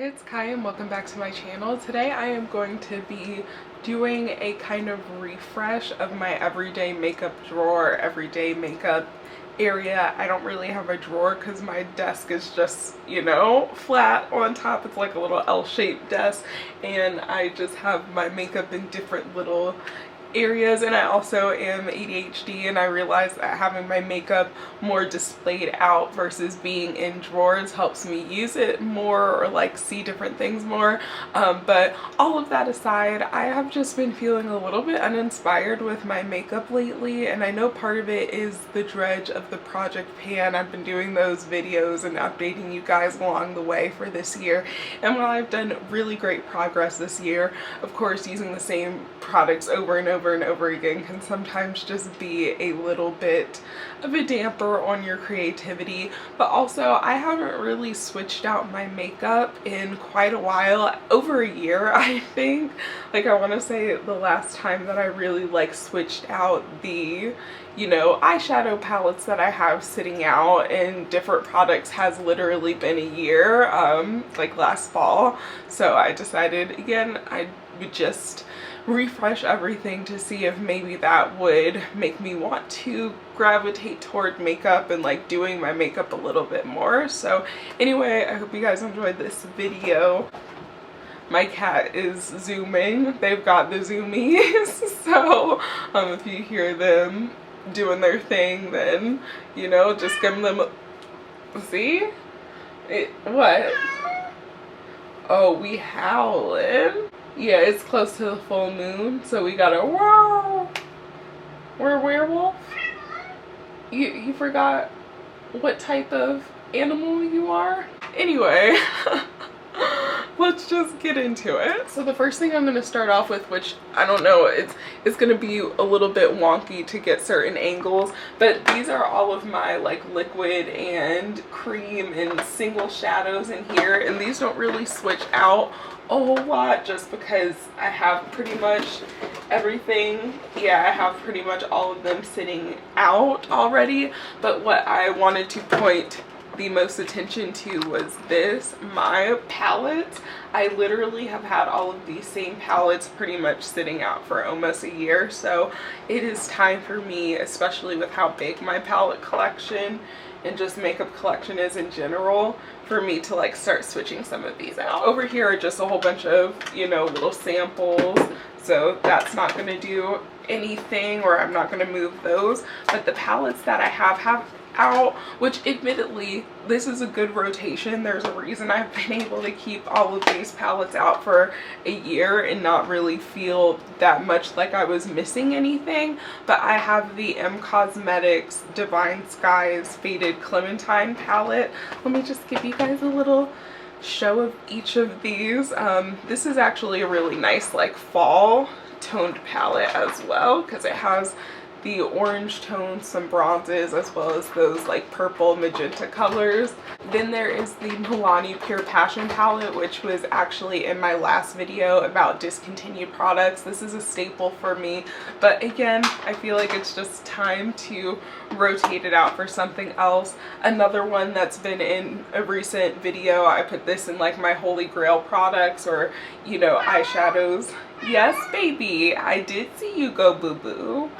Hey, it's Kai and welcome back to my channel. Today I am going to be doing a kind of refresh of my everyday makeup drawer, everyday makeup area. I don't really have a drawer because my desk is just, you know, flat on top. It's like a little L-shaped desk, and I just have my makeup in different little areas. And I also am ADHD, and I realized that having my makeup more displayed out versus being in drawers helps me use it more or like see different things more. But all of that aside, I have just been feeling a little bit uninspired with my makeup lately, and I know part of it is the dredge of the Project Pan. I've been doing those videos and updating you guys along the way for this year, and while I've done really great progress this year, of course using the same products over and over and over again can sometimes just be a little bit of a damper on your creativity. But also, I haven't really switched out my makeup in quite a while, over a year I think. Like, I want to say the last time that I really like switched out the, you know, eyeshadow palettes that I have sitting out in different products has literally been a year, like last fall. So I decided again I would just refresh everything to see if maybe that would make me want to gravitate toward makeup and like doing my makeup a little bit more. So anyway, I hope you guys enjoyed this video. My cat is zooming. They've got the zoomies. So if you hear them doing their thing, then, you know, just give them a, see? What? Oh, we howling. Yeah, it's close to the full moon, so we gotta, wow, we're a werewolf. You forgot what type of animal you are? Anyway, let's just get into it. So the first thing I'm going to start off with, which I don't know, it's going to be a little bit wonky to get certain angles, but these are all of my like liquid and cream and single shadows in here, and these don't really switch out a whole lot just because I have pretty much everything. Yeah, I have pretty much all of them sitting out already. But what I wanted to point the most attention to was this, my palette. I literally have had all of these same palettes pretty much sitting out for almost a year, so it is time for me, especially with how big my palette collection and just makeup collection is in general, for me to like start switching some of these out. Over here are just a whole bunch of, you know, little samples, so that's not going to do anything, or I'm not going to move those. But the palettes that I have out, which admittedly this is a good rotation, there's a reason I've been able to keep all of these palettes out for a year and not really feel that much like I was missing anything. But I have the M Cosmetics Divine Skies Faded Clementine palette. Let me just give you guys a little show of each of these. This is actually a really nice like fall toned palette as well, because it has the orange tones, some bronzes, as well as those like purple magenta colors. Then there is the Milani Pure Passion palette, which was actually in my last video about discontinued products. This is a staple for me, but again, I feel like it's just time to rotate it out for something else. Another one that's been in a recent video, I put this in like my holy grail products, or, you know, eyeshadows. Yes, baby, I did see you go boo-boo.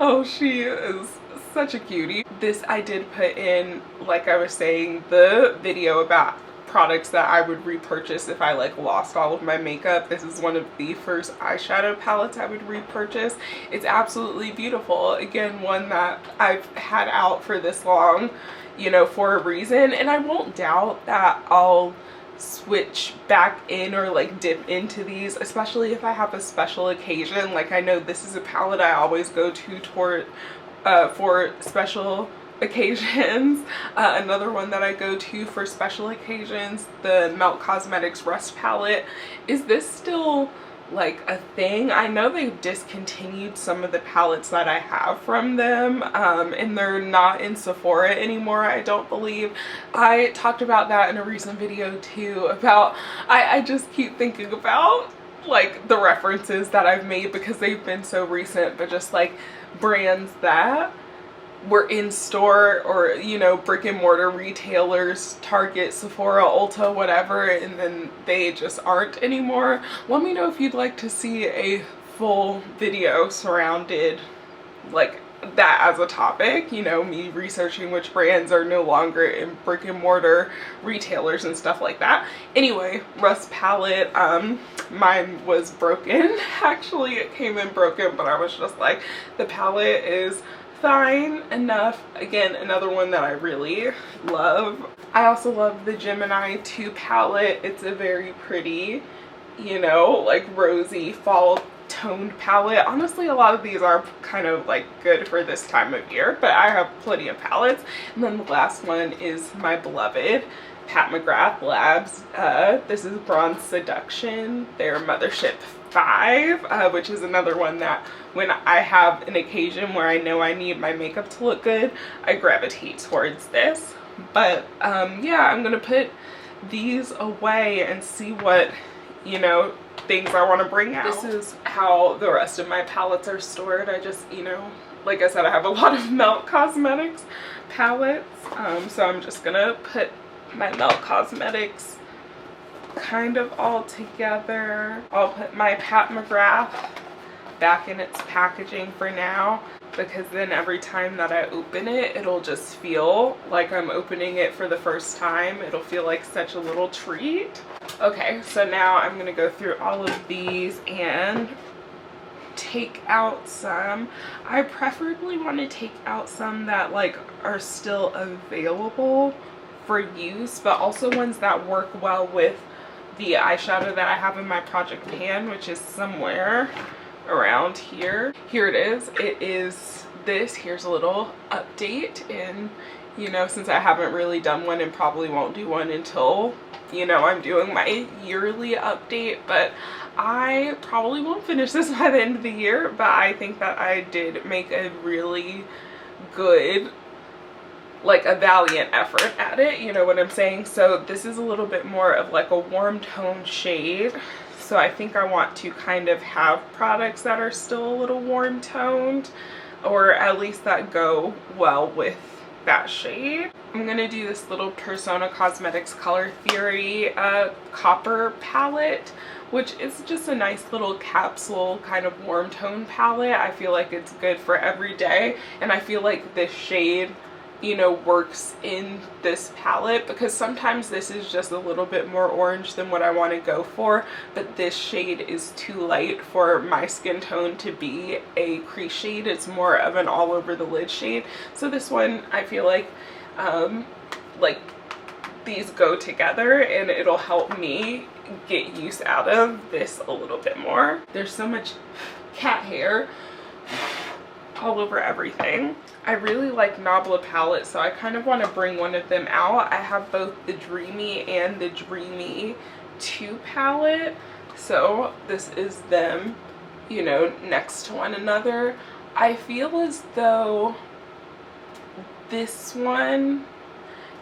Oh, she is such a cutie. This I did put in, like I was saying, the video about products that I would repurchase if I like lost all of my makeup. This is one of the first eyeshadow palettes I would repurchase. It's absolutely beautiful. Again, one that I've had out for this long, you know, for a reason, and I won't doubt that I'll switch back in or like dip into these, especially if I have a special occasion. Like, I know this is a palette I always go to toward for special occasions. Another one that I go to for special occasions, the Melt Cosmetics Rust palette. Is this still like a thing? I know they've discontinued some of the palettes that I have from them, and they're not in Sephora anymore, I don't believe. I talked about that in a recent video too, about I just keep thinking about like the references that I've made because they've been so recent, but just like brands that were in store, or you know, brick and mortar retailers, Target, Sephora, Ulta, whatever, and then they just aren't anymore. Let me know if you'd like to see a full video surrounded like that as a topic, you know, me researching which brands are no longer in brick and mortar retailers and stuff like that. Anyway, Rust palette, mine was broken. Actually, it came in broken, but I was just like, the palette is fine enough. Again, another one that I really love. I also love the Gemini 2 palette. It's a very pretty, you know, like rosy fall toned palette. Honestly, a lot of these are kind of like good for this time of year, but I have plenty of palettes. And then the last one is my beloved Pat McGrath Labs. This is Bronze Seduction, their Mothership 5, which is another one that when I have an occasion where I know I need my makeup to look good, I gravitate towards this. But yeah, I'm gonna put these away and see what, you know, things I want to bring out. This is how the rest of my palettes are stored. I just, you know, like I said, I have a lot of Melt Cosmetics palettes, so I'm just gonna put my Melt Cosmetics kind of all together. I'll put my Pat McGrath back in its packaging for now, because then every time that I open it, it'll just feel like I'm opening it for the first time. It'll feel like such a little treat. Okay, so now I'm gonna go through all of these and take out some. I preferably want to take out some that like are still available for use, but also ones that work well with the eyeshadow that I have in my project pan, which is somewhere around here. Here it is. It is this. Here's a little update, and you know, since I haven't really done one and probably won't do one until, you know, I'm doing my yearly update, but I probably won't finish this by the end of the year. But I think that I did make a really good, like a valiant effort at it, you know what I'm saying? So this is a little bit more of like a warm tone shade. So I think I want to kind of have products that are still a little warm toned, or at least that go well with that shade. I'm gonna do this little Persona Cosmetics Color Theory copper palette, which is just a nice little capsule kind of warm tone palette. I feel like it's good for every day, and I feel like this shade, you know, works in this palette, because sometimes this is just a little bit more orange than what I want to go for, but this shade is too light for my skin tone to be a crease shade. It's more of an all over the lid shade. So this one, I feel like these go together, and it'll help me get use out of this a little bit more. There's so much cat hair all over everything. I really like Nabla palettes, so I kind of want to bring one of them out. I have both the Dreamy and the Dreamy 2 palette, so this is them, you know, next to one another. I feel as though this one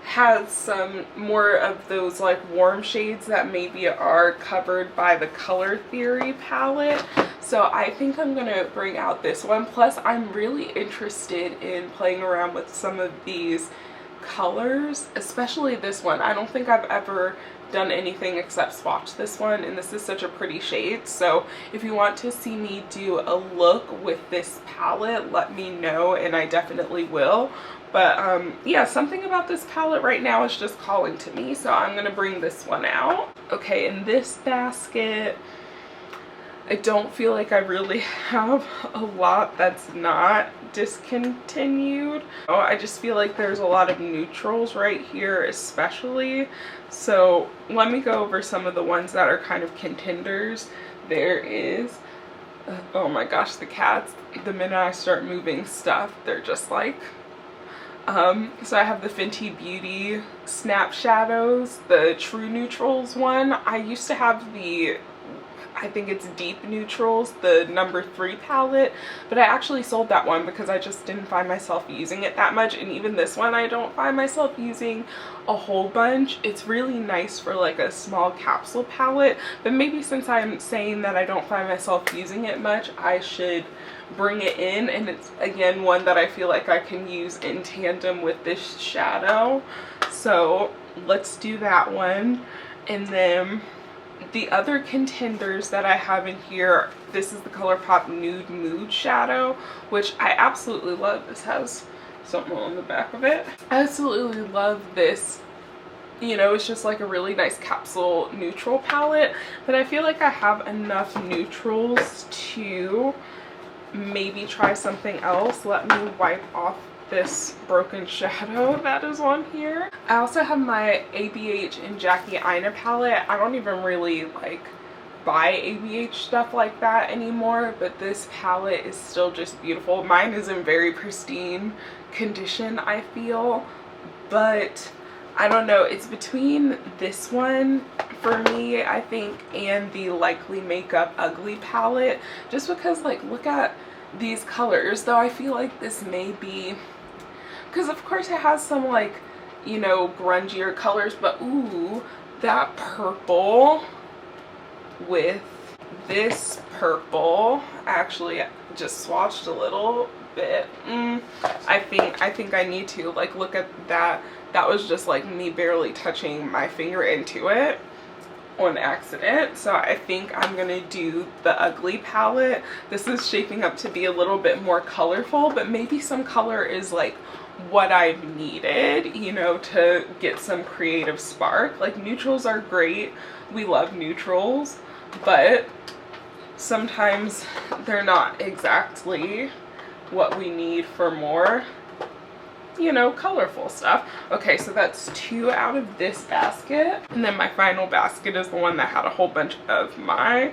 has some more of those like warm shades that maybe are covered by the Color Theory palette. So I think I'm gonna bring out this one. Plus I'm really interested in playing around with some of these colors, especially this one. I don't think I've ever done anything except swatch this one, and this is such a pretty shade. So if you want to see me do a look with this palette, let me know, and I definitely will. But yeah, something about this palette right now is just calling to me, so I'm gonna bring this one out. Okay, in this basket, I don't feel like I really have a lot that's not discontinued. Oh, I just feel like there's a lot of neutrals right here especially. So let me go over some of the ones that are kind of contenders. There is, oh my gosh, the cats, the minute I start moving stuff, they're just like, so I have the Fenty Beauty Snap Shadows, the True Neutrals one. I used to have the I think it's Deep Neutrals, the number 3 palette, but I actually sold that one because I just didn't find myself using it that much. And even this one I don't find myself using a whole bunch. It's really nice for like a small capsule palette, but maybe since I'm saying that I don't find myself using it much, I should bring it in. And it's again one that I feel like I can use in tandem with this shadow, so let's do that one. And then the other contenders that I have in here, this is the ColourPop Nude Mood Shadow, which I absolutely love. This has something on the back of it. I absolutely love this. You know, it's just like a really nice capsule neutral palette, but I feel like I have enough neutrals to maybe try something else. Let me wipe off this broken shadow that is on here. I also have my ABH and Jackie Aina palette. I don't even really like buy ABH stuff like that anymore, but this palette is still just beautiful. Mine is in very pristine condition, I feel, but I don't know, it's between this one for me, I think, and the Likely Makeup Ugly palette, just because like look at these colors, though I feel like this may be, because of course it has some like, you know, grungier colors, but ooh, that purple with this purple, actually just swatched a little bit. I think I need to like look at that. That was just like me barely touching my finger into it on accident. So I think I'm gonna do the Ugly palette. This is shaping up to be a little bit more colorful, but maybe some color is like what I've needed, you know, to get some creative spark. Like neutrals are great, we love neutrals, but sometimes they're not exactly what we need for more, you know, colorful stuff. Okay, so that's 2 out of this basket, and then my final basket is the one that had a whole bunch of my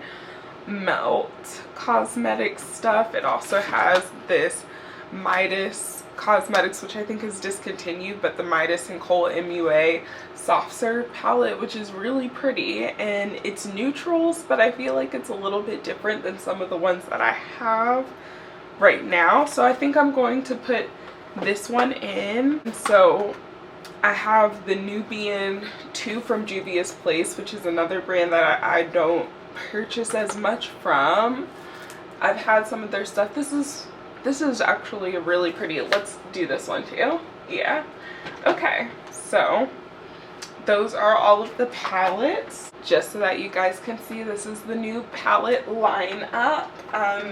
Melt Cosmetics stuff. It also has this Midas Cosmetics, which I think is discontinued, but the Midas and Cole MUA Soft Serve palette, which is really pretty, and it's neutrals, but I feel like it's a little bit different than some of the ones that I have right now. So I think I'm going to put this one in. So I have the Nubian 2 from Juvia's Place, which is another brand that I don't purchase as much from. I've had some of their stuff. This is actually really pretty. Let's do this one too. Yeah. Okay, so those are all of the palettes. Just so that you guys can see, this is the new palette lineup.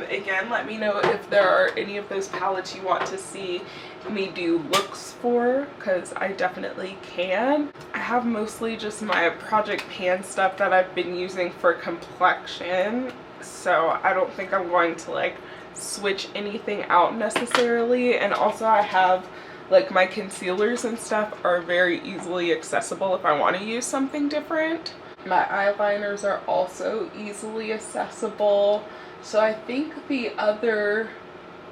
Again, let me know if there are any of those palettes you want to see me do looks for, because I definitely can. I have mostly just my Project Pan stuff that I've been using for complexion, so I don't think I'm going to like switch anything out necessarily. And also I have like my concealers and stuff are very easily accessible if I want to use something different. My eyeliners are also easily accessible. So I think the other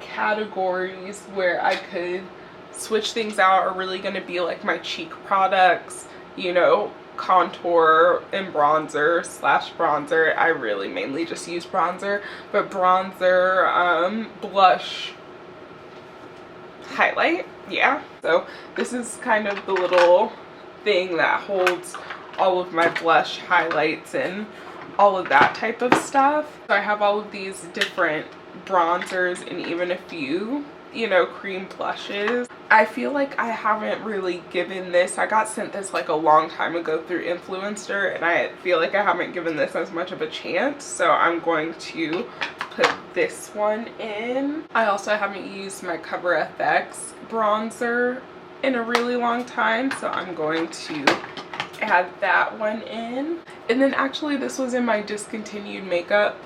categories where I could switch things out are really going to be like my cheek products, you know, contour and bronzer slash bronzer. I really mainly just use bronzer, but bronzer, blush, highlight. Yeah, so this is kind of the little thing that holds all of my blush, highlights, and all of that type of stuff. So I have all of these different bronzers and even a few, you know, cream blushes. I feel like I haven't really given this, I got sent this like a long time ago through Influencer, and I feel like I haven't given this as much of a chance, so I'm going to put this one in. I also haven't used my Cover FX bronzer in a really long time, so I'm going to add that one in. And then actually this was in my discontinued makeup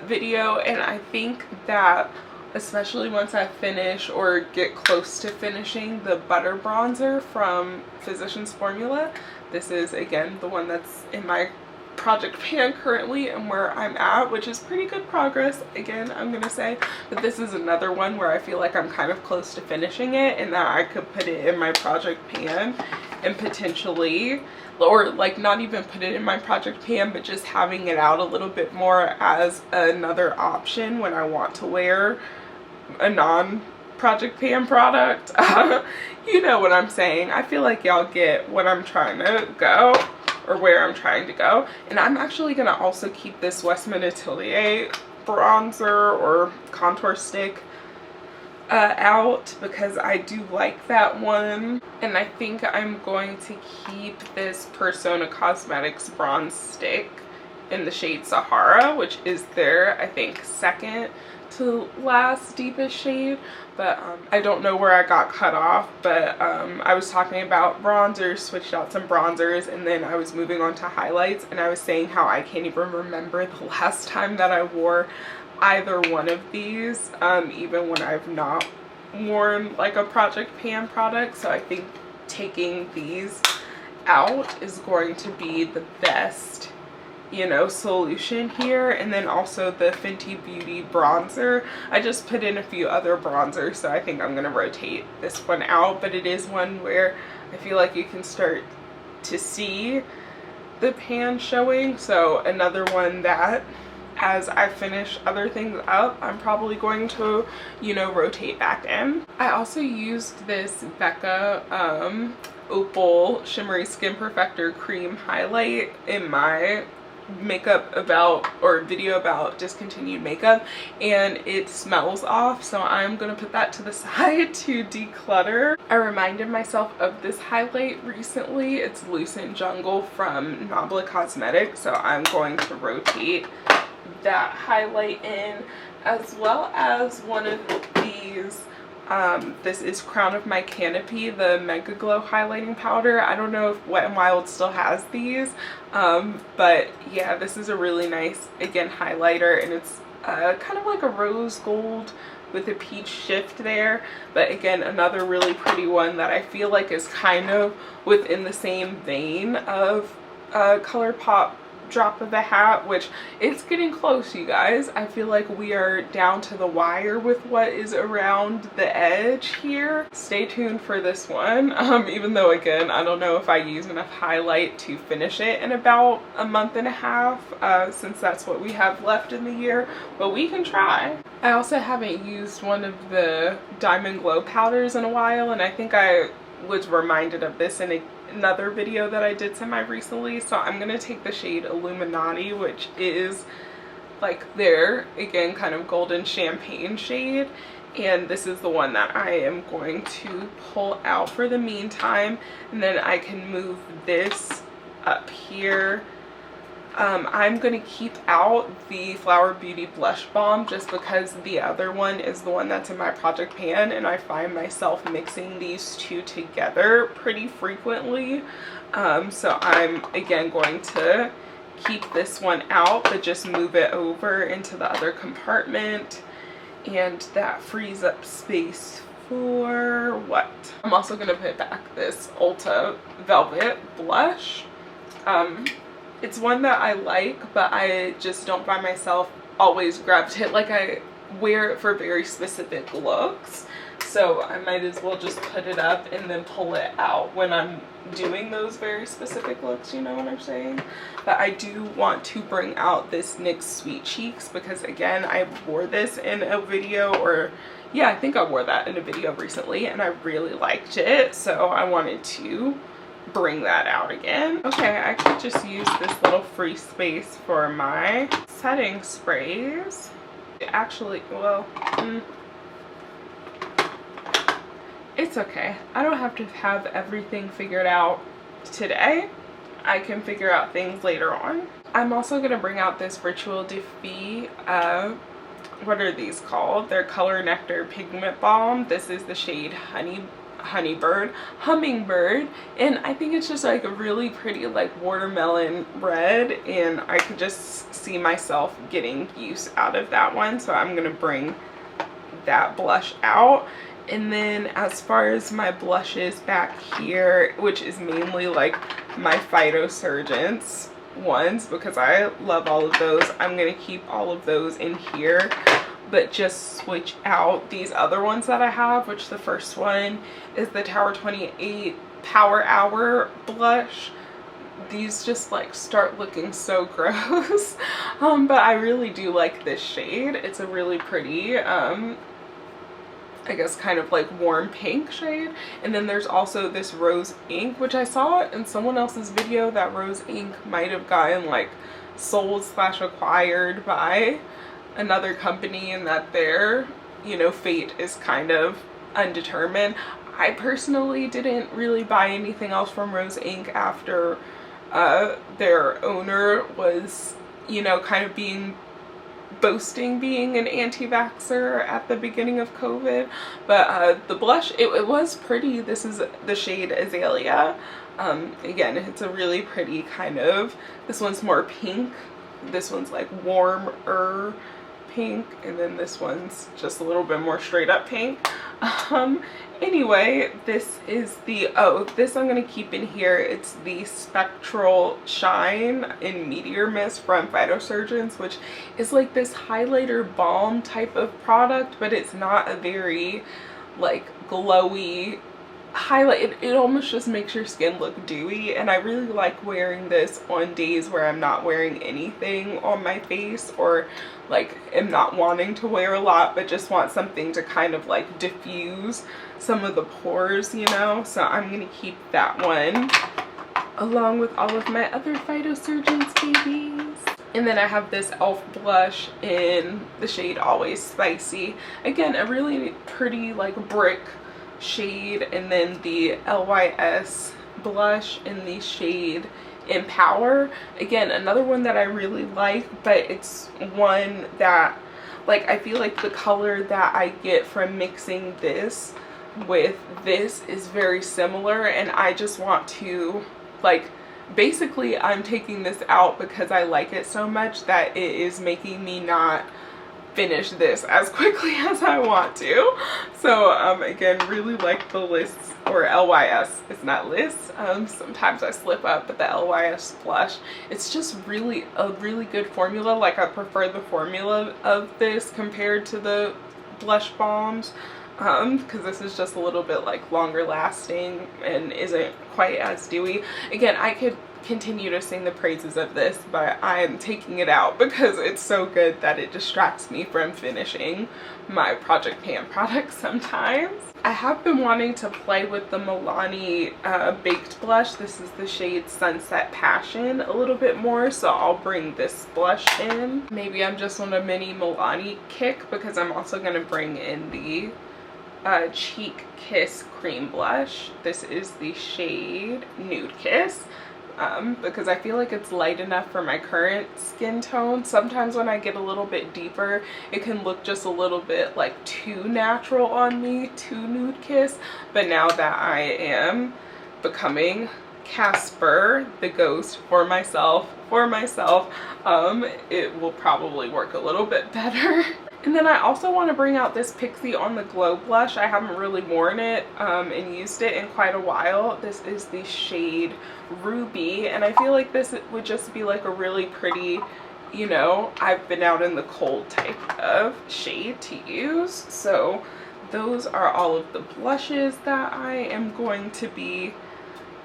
video, and I think that especially once I finish or get close to finishing the butter bronzer from Physicians Formula, this is again the one that's in my Project Pan currently and where I'm at, which is pretty good progress, again, I'm gonna say. But this is another one where I feel like I'm kind of close to finishing it and that I could put it in my Project Pan and potentially, or like not even put it in my project pan, but just having it out a little bit more as another option when I want to wear a non-project pan product. You know what I'm saying. I feel like y'all get what I'm trying to go, or where I'm trying to go. And I'm actually gonna also keep this Westman Atelier bronzer or contour stick out, because I do like that one. And I think I'm going to keep this Persona Cosmetics bronze stick in the shade Sahara, which is their, I think, second to last deepest shade. But I don't know where I got cut off, but I was talking about bronzers, switched out some bronzers, and then I was moving on to highlights, and I was saying how I can't even remember the last time that I wore either one of these, even when I've not worn like a project pan product. So I think taking these out is going to be the best, you know, solution here. And then also the Fenty Beauty bronzer, I just put in a few other bronzers, so I think I'm going to rotate this one out, but it is one where I feel like you can start to see the pan showing. So another one that, as I finish other things up, I'm probably going to, you know, rotate back in. I also used this Becca Opal Shimmery Skin Perfector Cream Highlight in my makeup about, or video about discontinued makeup, and it smells off, so I'm gonna put that to the side to declutter. I reminded myself of this highlight recently. It's Lucent Jungle from Nabla Cosmetics, so I'm going to rotate that highlight in, as well as one of these. This is Crown of My Canopy, the Mega Glow highlighting powder. I don't know if Wet n Wild still has these, but yeah, this is a really nice, again, highlighter, and it's kind of like a rose gold with a peach shift there. But again, another really pretty one that I feel like is kind of within the same vein of ColourPop Drop of a Hat, which it's getting close, you guys. I feel like we are down to the wire with what is around the edge here. Stay tuned for this one, even though, again, I don't know if I use enough highlight to finish it in about a month and a half, since that's what we have left in the year, but we can try. I also haven't used one of the Diamond Glow powders in a while, and I think I was reminded of this in another video that I did semi recently. So I'm gonna take the shade Illuminati, which is like their, again, kind of golden champagne shade, and this is the one that I am going to pull out for the meantime, and then I can move this up here. I'm going to keep out the Flower Beauty Blush Balm just because the other one is the one that's in my project pan, and I find myself mixing these two together pretty frequently. So I'm, again, going to keep this one out, but just move it over into the other compartment, and that frees up space for what? I'm also going to put back this Ulta Velvet Blush. It's one that I like, but I just don't find myself always gravitate, like I wear it for very specific looks, so I might as well just put it up and then pull it out when I'm doing those very specific looks, you know what I'm saying? But I do want to bring out this NYX Sweet Cheeks, because again, I wore this in a video, or yeah, I think I wore that in a video recently, and I really liked it, so I wanted to bring that out again. Okay, I could just use this little free space for my setting sprays. Actually, well, it's okay. I don't have to have everything figured out today. I can figure out things later on. I'm also going to bring out this Ritual de Fille, what are these called? They're Color Nectar Pigment Balm. This is the shade Hummingbird, and I think it's just like a really pretty like watermelon red, and I could just see myself getting use out of that one, so I'm gonna bring that blush out. And then as far as my blushes back here, which is mainly like my Phytosurgence ones, because I love all of those, I'm gonna keep all of those in here, but just switch out these other ones that I have, which the first one is the Tower 28 Power Hour blush. These just like start looking so gross. But I really do like this shade. It's a really pretty, I guess kind of like warm pink shade. And then there's also this Rose Ink, which I saw in someone else's video that Rose Ink might have gotten like sold / acquired by another company, and that their, you know, fate is kind of undetermined. I personally didn't really buy anything else from Rose Ink after their owner was, you know, kind of boasting being an anti-vaxxer at the beginning of COVID. But the blush, it was pretty. This is the shade Azalea. Again, it's a really pretty kind of, this one's more pink, this one's like warmer pink, and then this one's just a little bit more straight up pink. Anyway, this is the, this I'm gonna keep in here. It's the Spectral Shine in Meteor Mist from Phytosurgeons, which is like this highlighter balm type of product, but it's not a very like glowy highlight. It almost just makes your skin look dewy, and I really like wearing this on days where I'm not wearing anything on my face, or like am not wanting to wear a lot but just want something to kind of like diffuse some of the pores, you know. So I'm gonna keep that one along with all of my other Phytosurgeons babies. And then I have this e.l.f. blush in the shade Always Spicy. Again, a really pretty like brick shade. And then the LYS blush in the shade Empower. Again, another one that I really like, but it's one that like I feel like the color that I get from mixing this with this is very similar, and I just want to like, basically I'm taking this out because I like it so much that it is making me not finish this as quickly as I want to. So again, really like the Liss, or LYS, it's not Liss, sometimes I slip up, but the LYS blush, it's just really a really good formula. Like I prefer the formula of this compared to the blush balms, because this is just a little bit like longer lasting and isn't quite as dewy. Again, I could continue to sing the praises of this, but I am taking it out because it's so good that it distracts me from finishing my Project Pan products sometimes. I have been wanting to play with the Milani baked blush. This is the shade Sunset Passion a little bit more, so I'll bring this blush in. Maybe I'm just on a mini Milani kick because I'm also going to bring in the Cheek Kiss cream blush. This is the shade Nude Kiss. Because I feel like it's light enough for my current skin tone. Sometimes when I get a little bit deeper, it can look just a little bit like too natural on me, too Nude Kiss. But now that I am becoming Casper the Ghost for myself, it will probably work a little bit better. And then I also want to bring out this Pixi On The Glow blush. I haven't really worn it and used it in quite a while. This is the shade Ruby, and I feel like this would just be like a really pretty, you know, I've been out in the cold type of shade to use. So those are all of the blushes that I am going to be,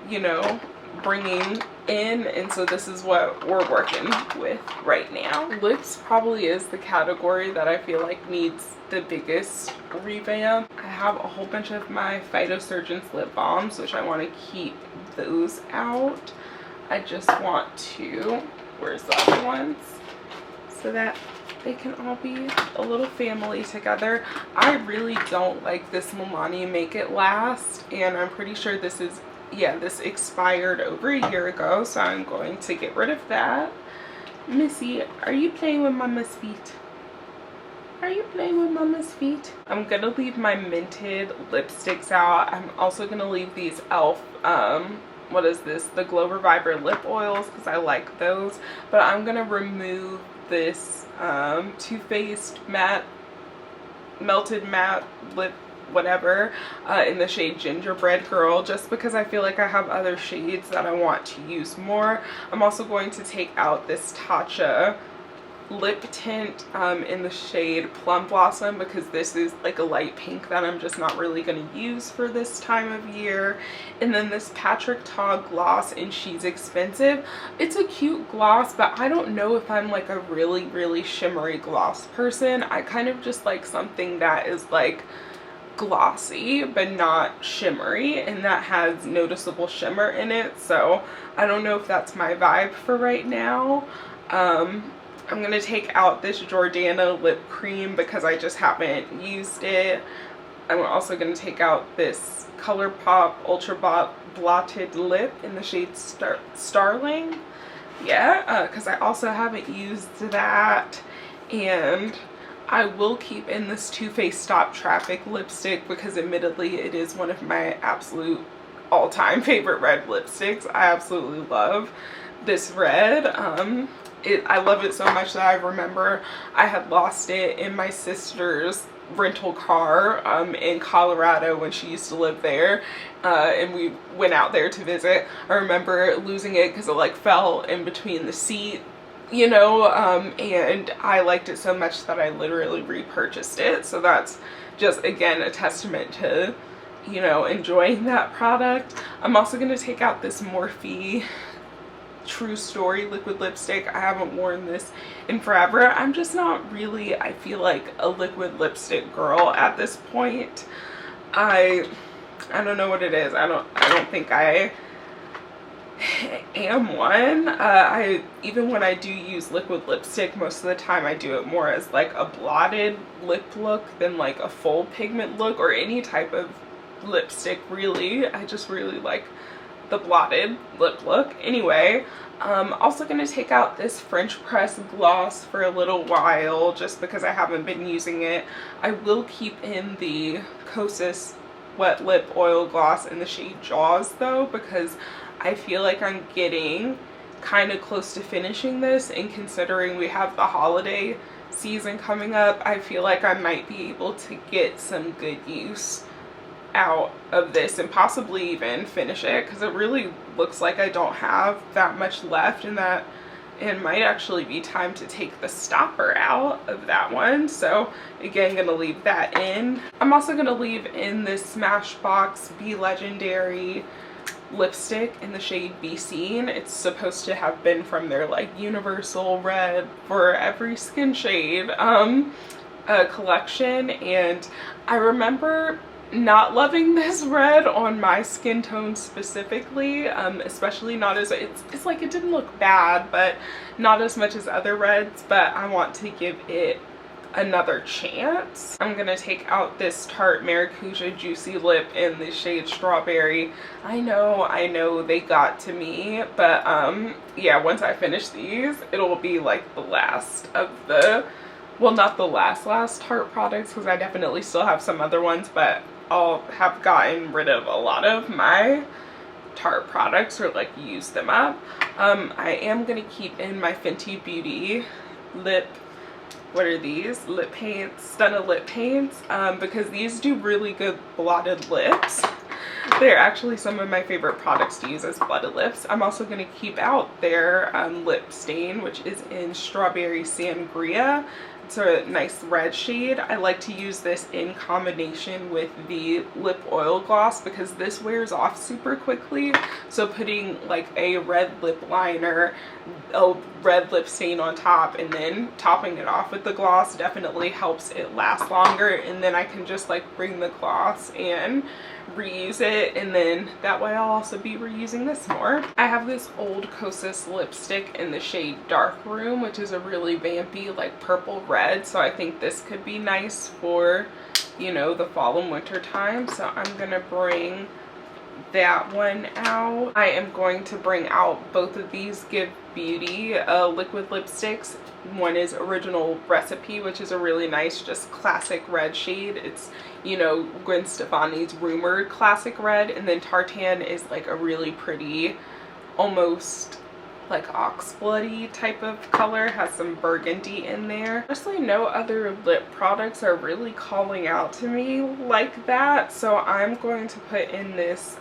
you know, bringing in, and so this is what we're working with right now. Lips probably is the category that I feel like needs the biggest revamp. I have a whole bunch of my Phytosurgeons lip balms, which I want to keep those out. I just want to, where's the other ones, so that they can all be a little family together. I really don't like this Milani Make It Last, and I'm pretty sure this is, yeah, this expired over a year ago, so I'm going to get rid of that. Missy, are you playing with Mama's feet? Are you playing with Mama's feet? I'm gonna leave my Mented lipsticks out. I'm also gonna leave these e.l.f. What is this? The Glow Reviver lip oils, because I like those. But I'm gonna remove this Too Faced melted matte lip whatever in the shade Gingerbread Girl, just because I feel like I have other shades that I want to use more. I'm also going to take out this Tatcha lip tint in the shade Plum Blossom, because this is like a light pink that I'm just not really going to use for this time of year. And then this Patrick Ta gloss in She's Expensive. It's a cute gloss, but I don't know if I'm like a really shimmery gloss person. I kind of just like something that is like glossy but not shimmery, and that has noticeable shimmer in it. So I don't know if that's my vibe for right now. I'm going to take out this Jordana lip cream because I just haven't used it. I'm also going to take out this ColourPop Ultra Blotted Lip in the shade Starling. Yeah, because I also haven't used that. And I will keep in this Too Faced Stop Traffic lipstick because admittedly it is one of my absolute all-time favorite red lipsticks. I absolutely love this red. I love it so much that I remember I had lost it in my sister's rental car in Colorado when she used to live there, and we went out there to visit. I remember losing it because it like fell in between the seat, you know, and I liked it so much that I literally repurchased it. So that's just again a testament to, you know, enjoying that product. I'm also going to take out this Morphe True Story liquid lipstick. I haven't worn this in forever. I'm just not really, I feel like, a liquid lipstick girl at this point. I don't know what it is. I don't think I am one. Even when I do use liquid lipstick, most of the time I do it more as like a blotted lip look than like a full pigment look or any type of lipstick really. I just really like the blotted lip look. Anyway, also going to take out this French press gloss for a little while just because I haven't been using it. I will keep in the Kosas wet lip oil gloss in the shade Jaws though, because I feel like I'm getting kind of close to finishing this, and considering we have the holiday season coming up, I feel like I might be able to get some good use out of this and possibly even finish it, because it really looks like I don't have that much left, and that it might actually be time to take the stopper out of that one. So again, gonna leave that in. I'm also gonna leave in this Smashbox Be Legendary lipstick in the shade Be Seen. It's supposed to have been from their like universal red for every skin shade collection, and I remember not loving this red on my skin tone specifically, especially not as it's like it didn't look bad, but not as much as other reds, but I want to give it another chance. I'm gonna take out this Tarte Maracuja Juicy Lip in the shade Strawberry. I know they got to me, but yeah, once I finish these, it'll be like the last of the, well, not the last Tarte products, because I definitely still have some other ones, but I'll have gotten rid of a lot of my Tarte products or like used them up. I am gonna keep in my Fenty Beauty lip, what are these? Lip paints, Stunna lip paints, because these do really good blotted lips. They're actually some of my favorite products to use as blotted lips. I'm also going to keep out their lip stain, which is in Strawberry Sangria. It's a nice red shade. I like to use this in combination with the lip oil gloss because this wears off super quickly. So putting like a red lip liner, a red lip stain on top, and then topping it off with the gloss definitely helps it last longer. And then I can just like bring the gloss and reuse it, and then that way I'll also be reusing this more. I have this old Kosas lipstick in the shade Dark Room, which is a really vampy like purple red, so I think this could be nice for, you know, the fall and winter time. So I'm gonna bring that one out. I am going to bring out both of these Give Beauty liquid lipsticks. One is Original Recipe, which is a really nice just classic red shade. It's, you know, Gwen Stefani's rumored classic red, and then Tartan is like a really pretty, almost like oxbloody type of color, has some burgundy in there. Honestly, no other lip products are really calling out to me like that, so I'm going to put in this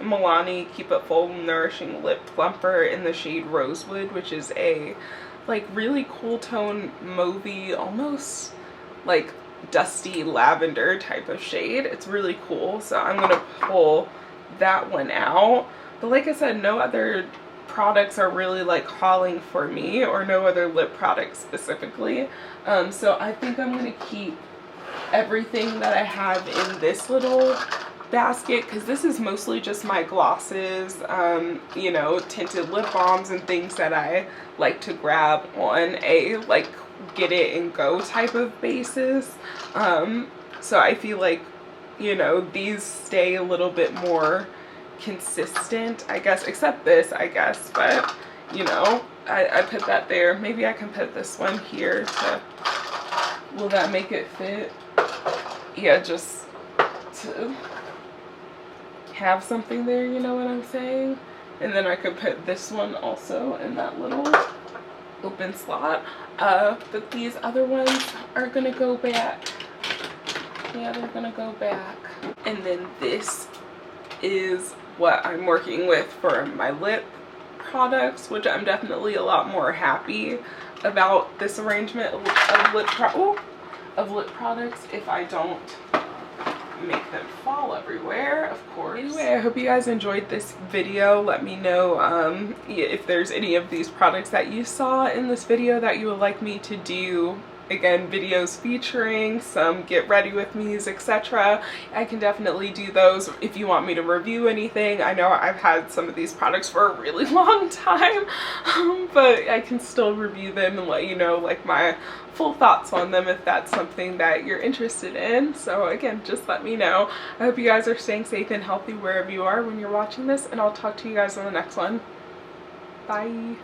Milani Keep It Full Nourishing Lip Plumper in the shade Rosewood, which is a like really cool tone mauvey, almost like dusty lavender type of shade. It's really cool, so I'm gonna pull that one out. But like I said, no other products are really like calling for me, or no other lip products specifically. So I think I'm gonna keep everything that I have in this little basket, because this is mostly just my glosses, you know, tinted lip balms and things that I like to grab on a like get it and go type of basis. So I feel like, you know, these stay a little bit more consistent, I guess, except this, I guess, but you know, I put that there. Maybe I can put this one here to, will that make it fit? Yeah, just to have something there, you know what I'm saying? And then I could put this one also in that little open slot. But these other ones are gonna go back. Yeah, they're gonna go back. And then this is what I'm working with for my lip products, which I'm definitely a lot more happy about this arrangement of lip products if I don't make them fall everywhere, of course. Anyway, I hope you guys enjoyed this video. Let me know if there's any of these products that you saw in this video that you would like me to do. Again, videos featuring some get ready with me's, etc. I can definitely do those if you want me to review anything. I know I've had some of these products for a really long time, but I can still review them and let you know like my full thoughts on them if that's something that you're interested in. So again, just let me know. I hope you guys are staying safe and healthy wherever you are when you're watching this, and I'll talk to you guys on the next one. Bye.